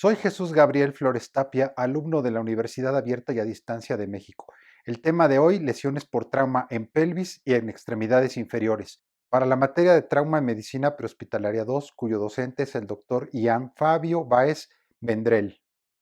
Soy Jesús Gabriel Flores Tapia, alumno de la Universidad Abierta y a Distancia de México. El tema de hoy, lesiones por trauma en pelvis y en extremidades inferiores. Para la materia de trauma en medicina prehospitalaria 2, cuyo docente es el doctor Ian Fabio Báez Vendrell.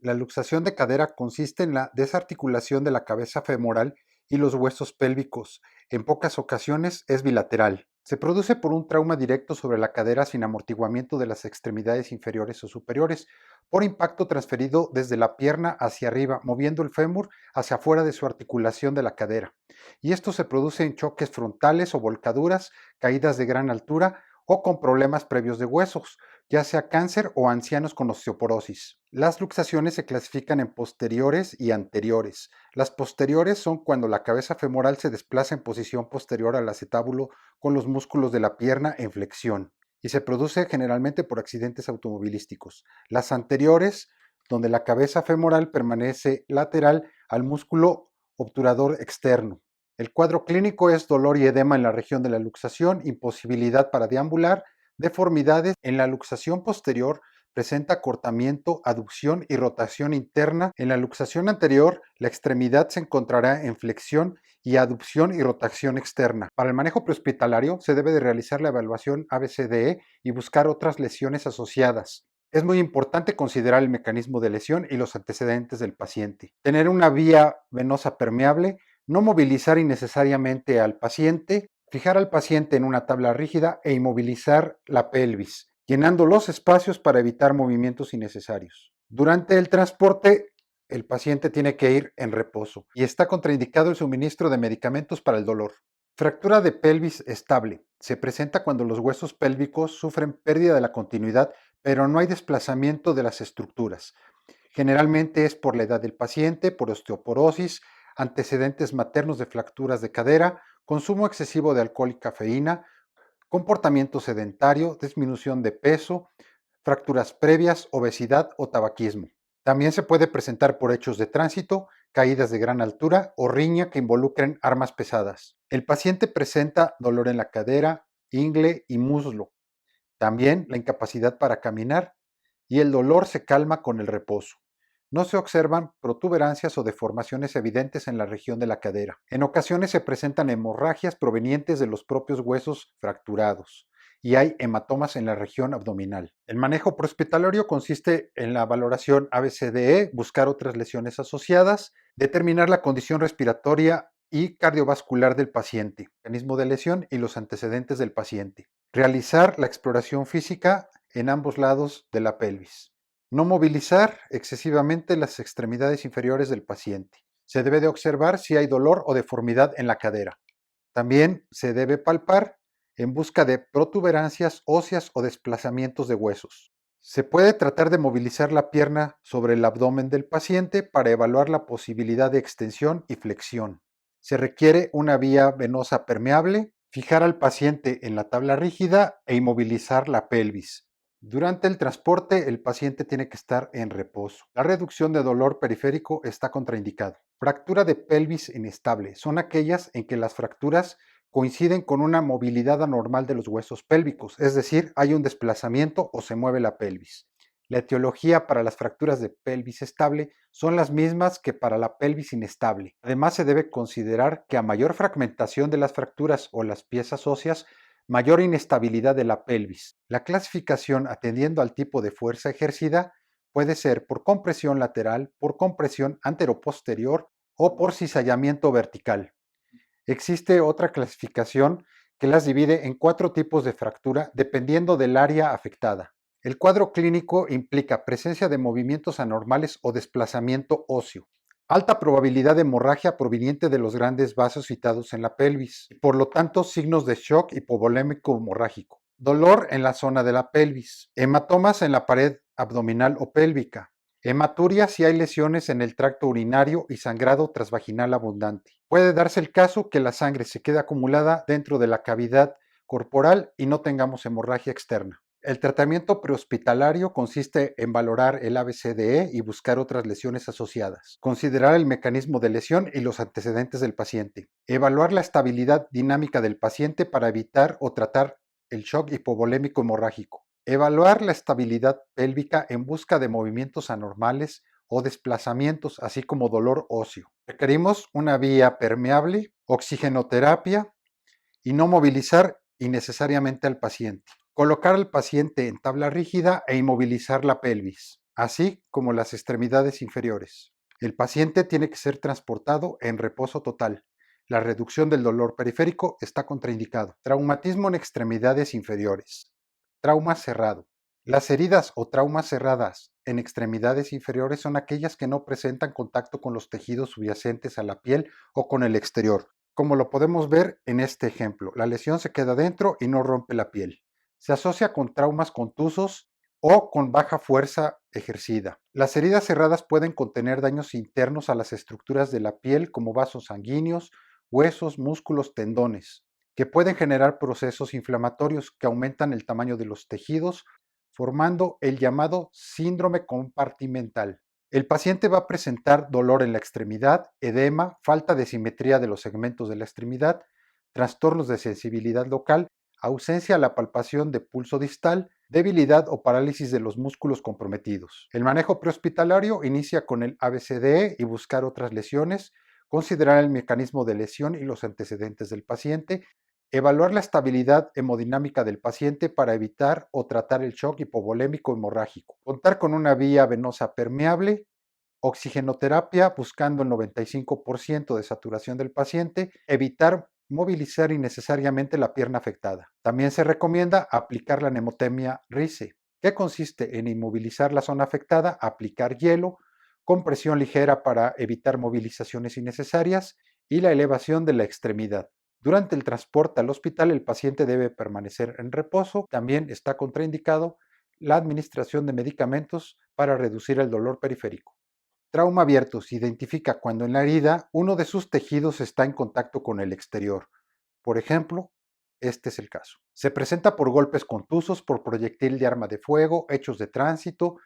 La luxación de cadera consiste en la desarticulación de la cabeza femoral y los huesos pélvicos. En pocas ocasiones es bilateral. Se produce por un trauma directo sobre la cadera sin amortiguamiento de las extremidades inferiores o superiores, por impacto transferido desde la pierna hacia arriba, moviendo el fémur hacia afuera de su articulación de la cadera. Y esto se produce en choques frontales o volcaduras, caídas de gran altura o con problemas previos de huesos, ya sea cáncer o ancianos con osteoporosis. Las luxaciones se clasifican en posteriores y anteriores. Las posteriores son cuando la cabeza femoral se desplaza en posición posterior al acetábulo con los músculos de la pierna en flexión y se produce generalmente por accidentes automovilísticos. Las anteriores, donde la cabeza femoral permanece lateral al músculo obturador externo. El cuadro clínico es dolor y edema en la región de la luxación, imposibilidad para deambular, deformidades en la luxación posterior, presenta acortamiento, aducción y rotación interna. En la luxación anterior, la extremidad se encontrará en flexión y aducción y rotación externa. Para el manejo prehospitalario se debe de realizar la evaluación ABCDE y buscar otras lesiones asociadas. Es muy importante considerar el mecanismo de lesión y los antecedentes del paciente. Tener una vía venosa permeable, no movilizar innecesariamente al paciente, fijar al paciente en una tabla rígida e inmovilizar la pelvis, llenando los espacios para evitar movimientos innecesarios. Durante el transporte, el paciente tiene que ir en reposo y está contraindicado el suministro de medicamentos para el dolor. Fractura de pelvis estable. Se presenta cuando los huesos pélvicos sufren pérdida de la continuidad, pero no hay desplazamiento de las estructuras. Generalmente es por la edad del paciente, por osteoporosis, antecedentes maternos de fracturas de cadera, consumo excesivo de alcohol y cafeína, comportamiento sedentario, disminución de peso, fracturas previas, obesidad o tabaquismo. También se puede presentar por hechos de tránsito, caídas de gran altura o riña que involucren armas pesadas. El paciente presenta dolor en la cadera, ingle y muslo. También la incapacidad para caminar y el dolor se calma con el reposo. No se observan protuberancias o deformaciones evidentes en la región de la cadera. En ocasiones se presentan hemorragias provenientes de los propios huesos fracturados y hay hematomas en la región abdominal. El manejo prehospitalario consiste en la valoración ABCDE, buscar otras lesiones asociadas, determinar la condición respiratoria y cardiovascular del paciente, mecanismo de lesión y los antecedentes del paciente. Realizar la exploración física en ambos lados de la pelvis. No movilizar excesivamente las extremidades inferiores del paciente. Se debe de observar si hay dolor o deformidad en la cadera. También se debe palpar en busca de protuberancias óseas o desplazamientos de huesos. Se puede tratar de movilizar la pierna sobre el abdomen del paciente para evaluar la posibilidad de extensión y flexión. Se requiere una vía venosa permeable, fijar al paciente en la tabla rígida e inmovilizar la pelvis. Durante el transporte, el paciente tiene que estar en reposo. La reducción de dolor periférico está contraindicado. Fractura de pelvis inestable son aquellas en que las fracturas coinciden con una movilidad anormal de los huesos pélvicos, es decir, hay un desplazamiento o se mueve la pelvis. La etiología para las fracturas de pelvis estable son las mismas que para la pelvis inestable. Además, se debe considerar que a mayor fragmentación de las fracturas o las piezas óseas, mayor inestabilidad de la pelvis. La clasificación atendiendo al tipo de fuerza ejercida puede ser por compresión lateral, por compresión anteroposterior o por cizallamiento vertical. Existe otra clasificación que las divide en 4 tipos de fractura dependiendo del área afectada. El cuadro clínico implica presencia de movimientos anormales o desplazamiento óseo. Alta probabilidad de hemorragia proveniente de los grandes vasos citados en la pelvis, por lo tanto signos de shock hipovolémico hemorrágico. Dolor en la zona de la pelvis. Hematomas en la pared abdominal o pélvica. Hematuria si hay lesiones en el tracto urinario y sangrado transvaginal abundante. Puede darse el caso que la sangre se quede acumulada dentro de la cavidad corporal y no tengamos hemorragia externa. El tratamiento prehospitalario consiste en valorar el ABCDE y buscar otras lesiones asociadas. Considerar el mecanismo de lesión y los antecedentes del paciente. Evaluar la estabilidad dinámica del paciente para evitar o tratar el shock hipovolémico hemorrágico. Evaluar la estabilidad pélvica en busca de movimientos anormales o desplazamientos, así como dolor óseo. Requerimos una vía permeable, oxigenoterapia y no movilizar innecesariamente al paciente. Colocar al paciente en tabla rígida e inmovilizar la pelvis, así como las extremidades inferiores. El paciente tiene que ser transportado en reposo total. La reducción del dolor periférico está contraindicado. Traumatismo en extremidades inferiores. Trauma cerrado. Las heridas o traumas cerradas en extremidades inferiores son aquellas que no presentan contacto con los tejidos subyacentes a la piel o con el exterior. Como lo podemos ver en este ejemplo, la lesión se queda dentro y no rompe la piel. Se asocia con traumas contusos o con baja fuerza ejercida. Las heridas cerradas pueden contener daños internos a las estructuras de la piel como vasos sanguíneos, huesos, músculos, tendones, que pueden generar procesos inflamatorios que aumentan el tamaño de los tejidos, formando el llamado síndrome compartimental. El paciente va a presentar dolor en la extremidad, edema, falta de simetría de los segmentos de la extremidad, trastornos de sensibilidad local, ausencia a la palpación de pulso distal, debilidad o parálisis de los músculos comprometidos. El manejo prehospitalario inicia con el ABCDE y buscar otras lesiones, considerar el mecanismo de lesión y los antecedentes del paciente, evaluar la estabilidad hemodinámica del paciente para evitar o tratar el shock hipovolémico hemorrágico, contar con una vía venosa permeable, oxigenoterapia buscando el 95% de saturación del paciente, evitar movilizar innecesariamente la pierna afectada. También se recomienda aplicar la mnemotemia RICE, que consiste en inmovilizar la zona afectada, aplicar hielo, compresión ligera para evitar movilizaciones innecesarias y la elevación de la extremidad. Durante el transporte al hospital, el paciente debe permanecer en reposo. También está contraindicado la administración de medicamentos para reducir el dolor periférico. Trauma abierto se identifica cuando en la herida uno de sus tejidos está en contacto con el exterior. Por ejemplo, este es el caso. Se presenta por golpes contusos, por proyectil de arma de fuego, hechos de tránsito,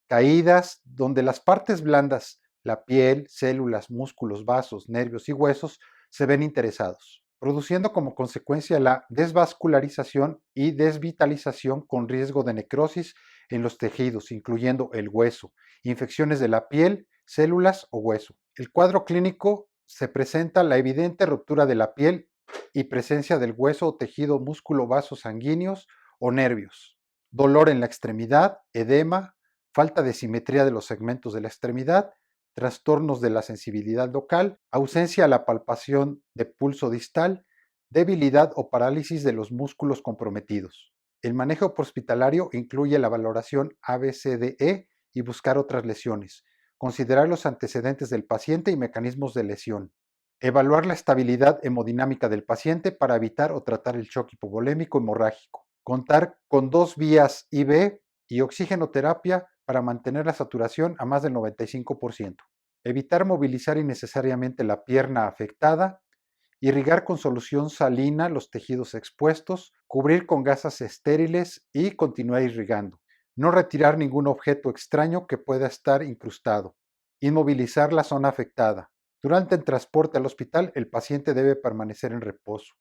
caídas, donde las partes blandas, la piel, células, músculos, vasos, nervios y huesos, se ven interesados, produciendo como consecuencia la desvascularización y desvitalización con riesgo de necrosis en los tejidos, incluyendo el hueso, infecciones de la piel, células o hueso. El cuadro clínico se presenta la evidente ruptura de la piel y presencia del hueso o tejido, músculo, vasos sanguíneos o nervios. Dolor en la extremidad, edema, falta de simetría de los segmentos de la extremidad, trastornos de la sensibilidad local, ausencia a la palpación de pulso distal, debilidad o parálisis de los músculos comprometidos. El manejo hospitalario incluye la valoración ABCDE y buscar otras lesiones, considerar los antecedentes del paciente y mecanismos de lesión, evaluar la estabilidad hemodinámica del paciente para evitar o tratar el shock hipovolémico hemorrágico, contar con 2 vías IV y oxigenoterapia para mantener la saturación a más del 95%, evitar movilizar innecesariamente la pierna afectada, irrigar con solución salina los tejidos expuestos, cubrir con gasas estériles y continuar irrigando. No retirar ningún objeto extraño que pueda estar incrustado. Inmovilizar la zona afectada. Durante el transporte al hospital, el paciente debe permanecer en reposo.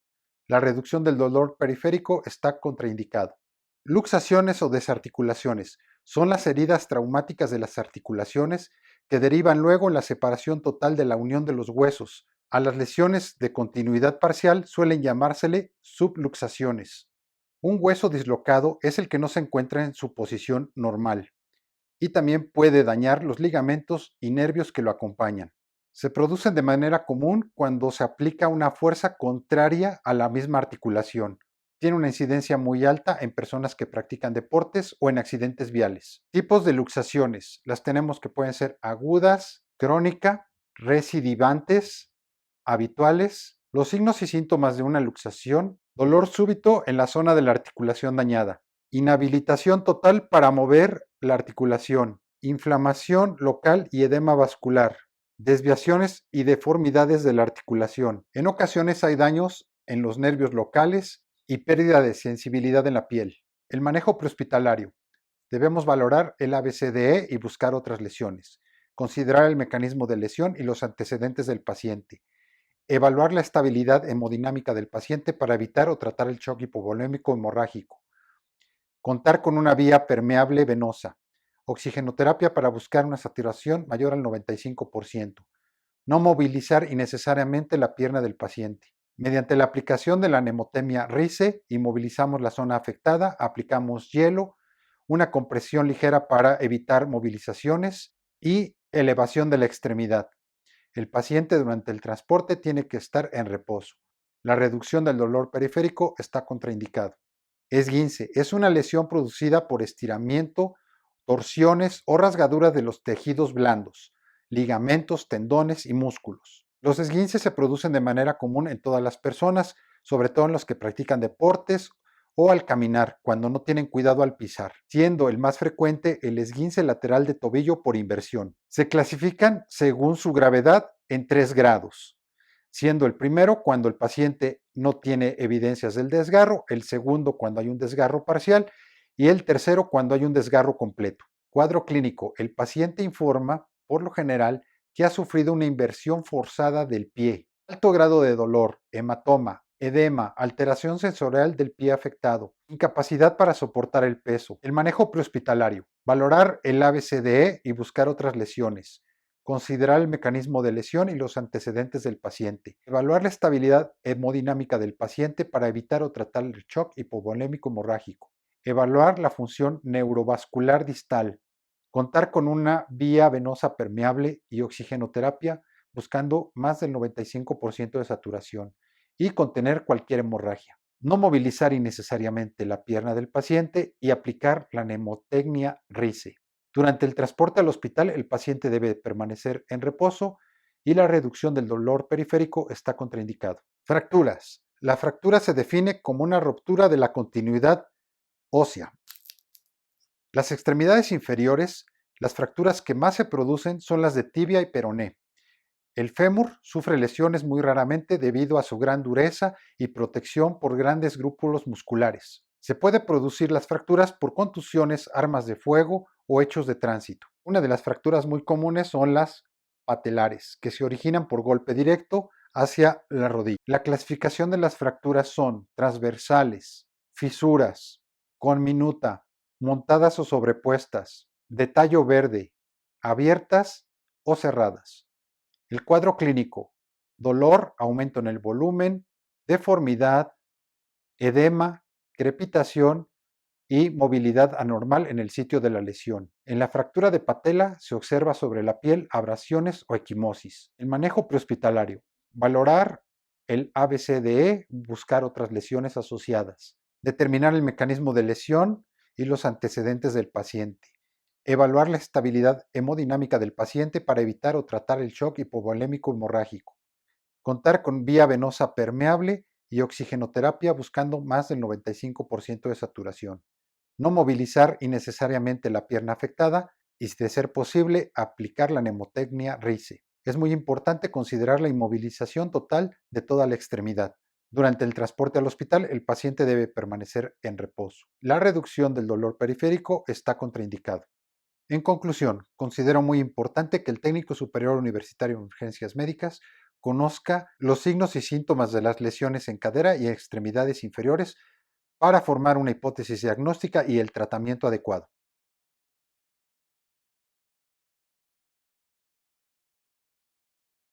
La reducción del dolor periférico está contraindicado. Luxaciones o desarticulaciones son las heridas traumáticas de las articulaciones que derivan luego en la separación total de la unión de los huesos. A las lesiones de continuidad parcial suelen llamársele subluxaciones. Un hueso dislocado es el que no se encuentra en su posición normal y también puede dañar los ligamentos y nervios que lo acompañan. Se producen de manera común cuando se aplica una fuerza contraria a la misma articulación. Tiene una incidencia muy alta en personas que practican deportes o en accidentes viales. Tipos de luxaciones. Las tenemos que pueden ser agudas, crónica, recidivantes, habituales. Los signos y síntomas de una luxación: dolor súbito en la zona de la articulación dañada, inhabilitación total para mover la articulación, inflamación local y edema vascular, desviaciones y deformidades de la articulación. En ocasiones hay daños en los nervios locales y pérdida de sensibilidad en la piel. El manejo prehospitalario. Debemos valorar el ABCDE y buscar otras lesiones. Considerar el mecanismo de lesión y los antecedentes del paciente. Evaluar la estabilidad hemodinámica del paciente para evitar o tratar el shock hipovolémico hemorrágico. Contar con una vía permeable venosa. Oxigenoterapia para buscar una saturación mayor al 95%. No movilizar innecesariamente la pierna del paciente. Mediante la aplicación de la mnemotemia RICE, inmovilizamos la zona afectada, aplicamos hielo, una compresión ligera para evitar movilizaciones y elevación de la extremidad. El paciente durante el transporte tiene que estar en reposo. La reducción del dolor periférico está contraindicado. Esguince es una lesión producida por estiramiento, torsiones o rasgaduras de los tejidos blandos, ligamentos, tendones y músculos. Los esguinces se producen de manera común en todas las personas, sobre todo en los que practican deportes o al caminar, cuando no tienen cuidado al pisar, siendo el más frecuente el esguince lateral de tobillo por inversión. Se clasifican según su gravedad en 3 grados, siendo el primero cuando el paciente no tiene evidencias del desgarro, el segundo cuando hay un desgarro parcial y el tercero cuando hay un desgarro completo. Cuadro clínico. El paciente informa, por lo general, que ha sufrido una inversión forzada del pie, alto grado de dolor, hematoma, edema, alteración sensorial del pie afectado, incapacidad para soportar el peso. El manejo prehospitalario. Valorar el ABCDE y buscar otras lesiones. Considerar el mecanismo de lesión y los antecedentes del paciente. Evaluar la estabilidad hemodinámica del paciente para evitar o tratar el shock hipovolémico hemorrágico. Evaluar la función neurovascular distal. Contar con una vía venosa permeable y oxigenoterapia buscando más del 95% de saturación y contener cualquier hemorragia. No movilizar innecesariamente la pierna del paciente y aplicar la mnemotecnia RICE. Durante el transporte al hospital, el paciente debe permanecer en reposo y la reducción del dolor periférico está contraindicado. Fracturas. La fractura se define como una ruptura de la continuidad ósea. Las extremidades inferiores, las fracturas que más se producen son las de tibia y peroné. El fémur sufre lesiones muy raramente debido a su gran dureza y protección por grandes grupos musculares. Se puede producir las fracturas por contusiones, armas de fuego o hechos de tránsito. Una de las fracturas muy comunes son las patelares, que se originan por golpe directo hacia la rodilla. La clasificación de las fracturas son transversales, fisuras, conminuta, montadas o sobrepuestas, de tallo verde, abiertas o cerradas. El cuadro clínico: dolor, aumento en el volumen, deformidad, edema, crepitación y movilidad anormal en el sitio de la lesión. En la fractura de patela se observa sobre la piel abrasiones o equimosis. El manejo prehospitalario: valorar el ABCDE, buscar otras lesiones asociadas, determinar el mecanismo de lesión y los antecedentes del paciente. Evaluar la estabilidad hemodinámica del paciente para evitar o tratar el shock hipovolémico hemorrágico. Contar con vía venosa permeable y oxigenoterapia buscando más del 95% de saturación. No movilizar innecesariamente la pierna afectada y, de ser posible, aplicar la mnemotecnia RICE. Es muy importante considerar la inmovilización total de toda la extremidad. Durante el transporte al hospital, el paciente debe permanecer en reposo. La reducción del dolor periférico está contraindicado. En conclusión, considero muy importante que el técnico superior universitario en urgencias médicas conozca los signos y síntomas de las lesiones en cadera y extremidades inferiores para formar una hipótesis diagnóstica y el tratamiento adecuado.